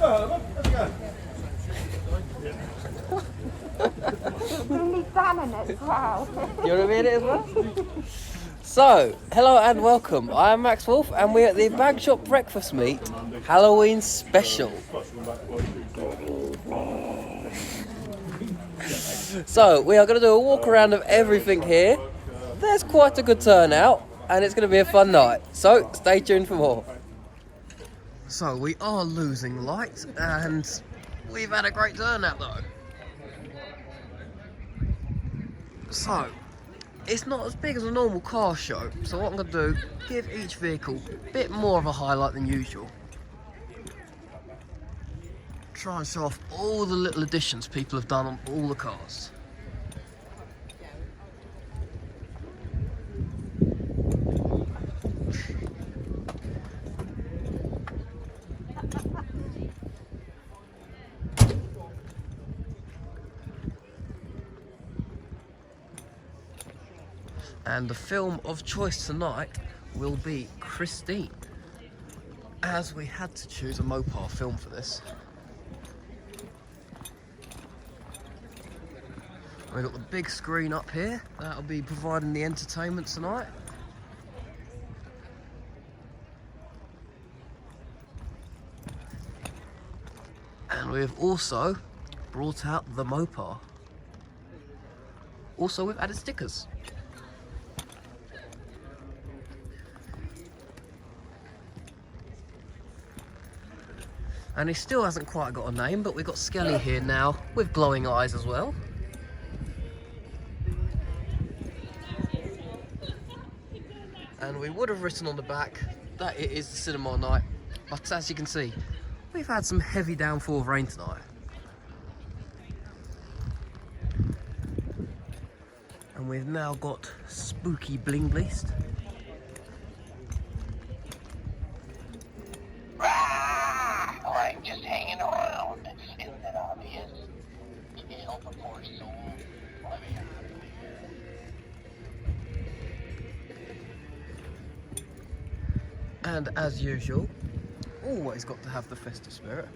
Really done in it as well. You want to be in it as well? So, hello and welcome. I am Max Wolf and we're at the Bagshot Breakfast Meet Halloween Special. So, we are going to do a walk around of everything here. There's quite a good turnout and it's going to be a fun night. So, stay tuned for more. So, we are losing light and we've had a great turnout though. So, it's not as big as a normal car show, so what I'm going to do, give each vehicle a bit more of a highlight than usual. Try and show off all the little additions people have done on all the cars. And the film of choice tonight will be Christine, as we had to choose a Mopar film for this. We've got the big screen up here, that'll be providing the entertainment tonight. And we've also brought out the Mopar. Also, we've added stickers. And he still hasn't quite got a name, but we've got Skelly here now, with glowing eyes as well. And we would have written on the back that it is the cinema night, but as you can see, we've had some heavy downfall of rain tonight. And we've now got Spooky Bling Bleast. I'm just hanging around. Isn't that obvious? Can you help a poor soul? And as usual, always got to have the festive spirit.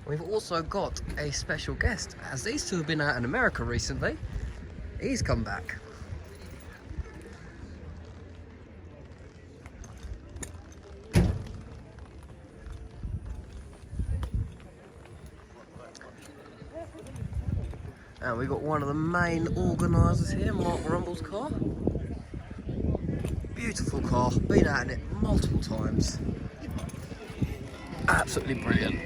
We've also got a special guest, as these two have been out in America recently. He's come back. And we've got one of the main organisers here, Mark Rumble's car. Beautiful car, been out in it multiple times. Absolutely brilliant.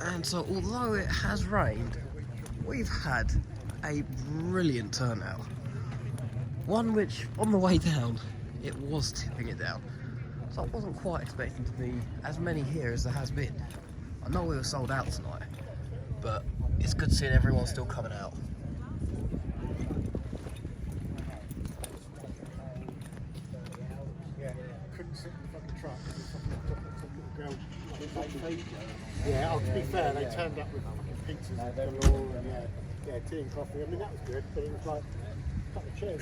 And so, although it has rained, we've had a brilliant turnout. One which, on the way down, it was tipping it down. So I wasn't quite expecting to be as many here as there has been. I know we were sold out tonight, but it's good seeing everyone still coming out. Couldn't sit in the fucking truck. Yeah, to be fair, they turned up with fucking pizzas and galore and yeah, tea and coffee. I mean, that was good, but it was like a couple of chairs.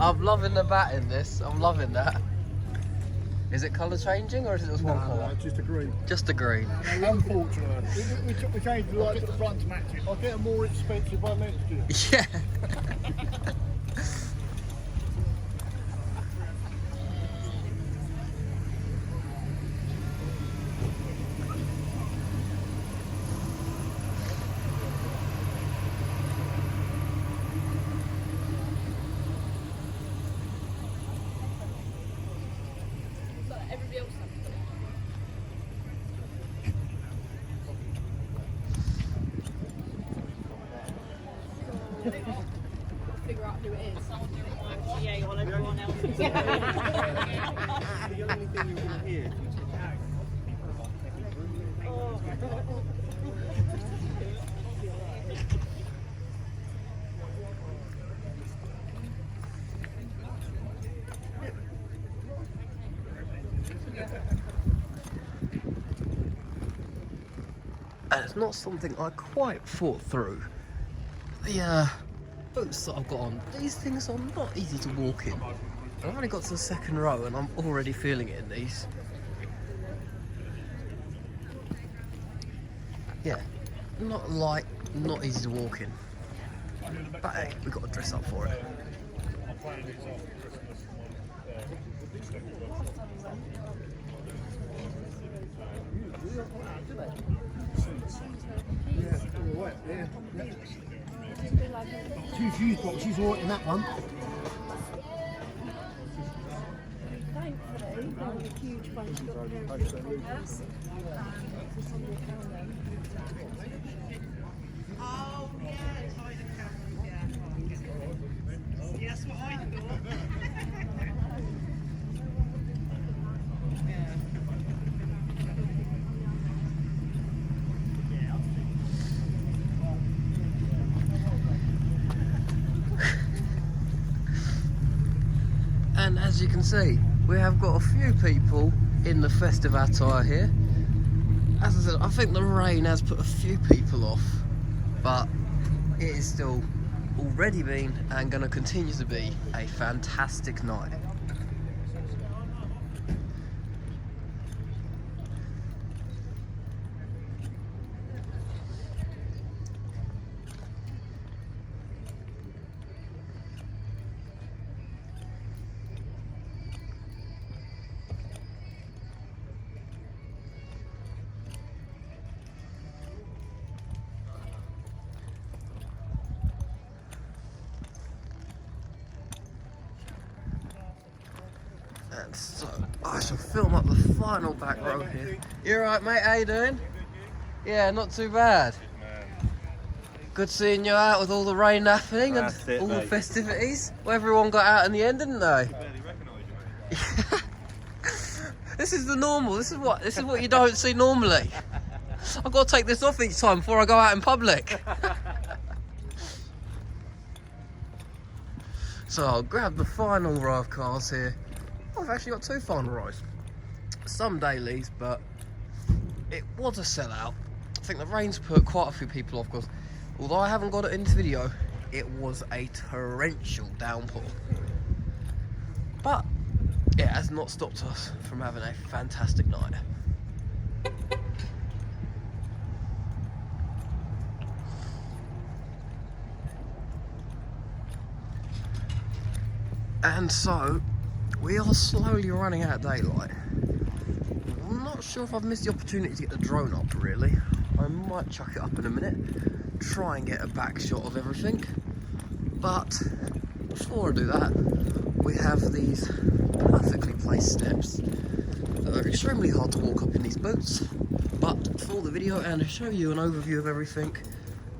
I'm loving the bat in this, I'm loving that. Is it colour changing or is it just one colour? Just a green. Just a green. Unfortunately. We changed the lights at the front to match it. I'll get a more expensive one next year. Yeah. Everybody else figure out who it is. Yeah, on everyone else. The only thing you're going to hear. And it's not something I quite thought through. The boots that I've got on, these things are not easy to walk in. I've only got to the second row and I'm already feeling it in these. Yeah, not light, not easy to walk in. But hey, we've got to dress up for it. She's all right in that one. Thankfully, there was a huge bunch of us. Oh, yeah, Tyler Cameron, yeah. Yeah, that's what I thought. And as you can see, we have got a few people in the festive attire here. As I said, I think the rain has put a few people off, but it is still already been and going to continue to be a fantastic night. And so I shall film up the final back row here. You alright, mate? How you doing? Yeah, not too bad. Good seeing you out with all the rain happening and all the festivities. Well, everyone got out in the end, didn't they? This is the normal. This is what you don't see normally. I've got to take this off each time before I go out in public. So I'll grab the final row of cars here. I've actually got two final rows. Some dailies, but it was a sellout. I think the rain's put quite a few people off because although I haven't got it in this video, it was a torrential downpour. But it has not stopped us from having a fantastic night. And so, we are slowly running out of daylight. I'm not sure if I've missed the opportunity to get the drone up, really. I might chuck it up in a minute, try and get a back shot of everything. But before I do that, we have these perfectly placed steps that are extremely hard to walk up in these boots. But for the video and to show you an overview of everything,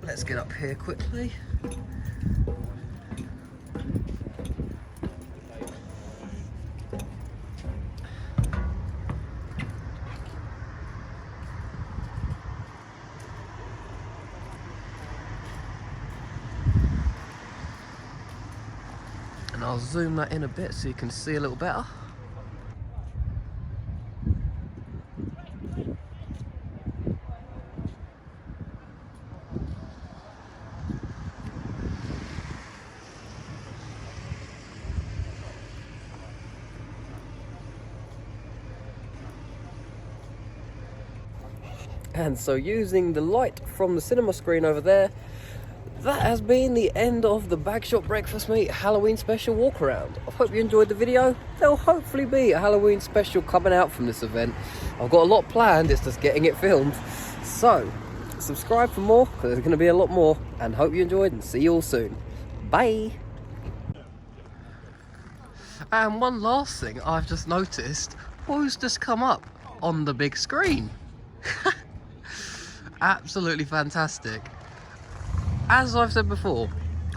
let's get up here quickly. And I'll zoom that in a bit so you can see a little better. And so using the light from the cinema screen over there, that has been the end of the Bagshot Breakfast Meet Halloween special walk around. I hope you enjoyed the video. There'll hopefully be a Halloween special coming out from this event. I've got a lot planned, it's just getting it filmed. So, subscribe for more, because there's going to be a lot more. And hope you enjoyed, and see you all soon. Bye! And one last thing I've just noticed, who's just come up on the big screen? Absolutely fantastic. As I've said before,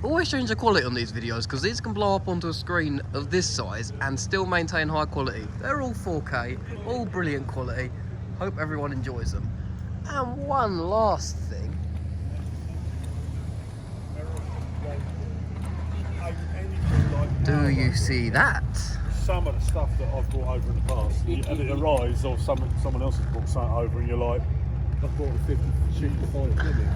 always change the quality on these videos, because these can blow up onto a screen of this size and still maintain high quality. They're all 4K, all brilliant quality. Hope everyone enjoys them. And one last thing. Do you see that? Some of the stuff that I've brought over in the past, and it arrives, or someone else has brought something over, and you're like, I've bought a 50 sheet of foil limit.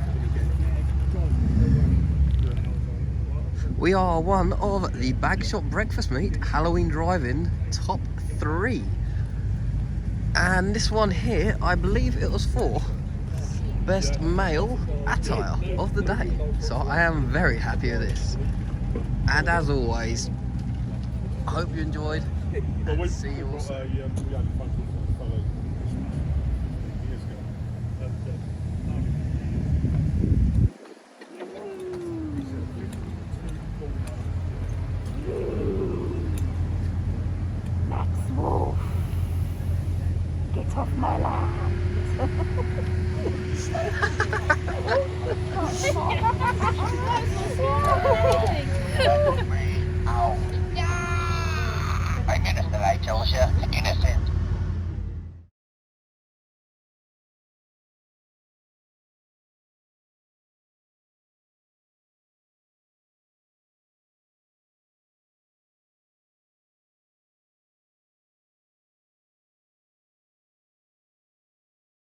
We are one of the Bagshot Breakfast Meet Halloween Drive-In top 3. And this one here, I believe it was for best male attire of the day. So I am very happy with this. And as always, I hope you enjoyed, and see you all soon. Get off my land. That's